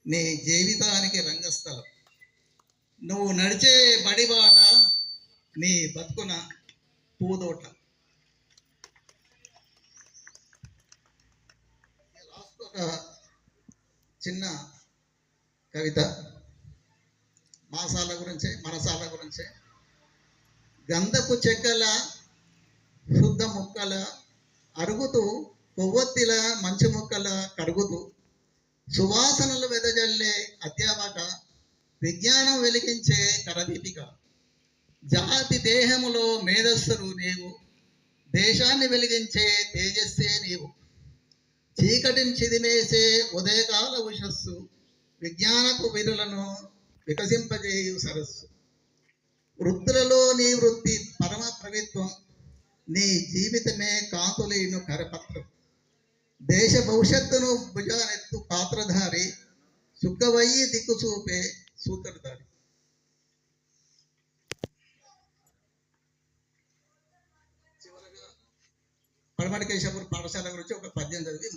నీ జీవితానికి రంగస్థలం. నువ్వు నడిచే బడిబాట నీ బతుకున పూదోట. లాస్ట్ ఒక చిన్న కవిత మాసాల గురించే, మనసాల గురించే. గంధపు చెక్కల శుద్ధ ముక్కల అరుగుతూ, కొవ్వొత్తిల మంచు ముక్కల కరుగుతూ, సువాసనలు వెదజల్లే అధ్యాపక, విజ్ఞానం వెలిగించే కరదీపిక, జాతి దేహములో మేధస్సురు నీవు, దేశాన్ని వెలిగించే తేజస్సే నీవు, చీకటిని చిదిమేసే ఉదయకాల ఉషస్సు, విజ్ఞానపు విరులను వికసింపజేయు సరస్సు. వృత్తులలో నీ వృత్తి పరమ ప్రవిత్వం, నీ జీవితమే కాంతులేను కరపత్రం. దేశ భవిష్యత్తును భుజానెత్తు పాత్రధారి, సుక్కవయ్యి దిక్కు చూపే సూత్రధారి. చివరగా పడమటి కేశవపూర్ పాఠశాల గురించి ఒక పద్యం చదివి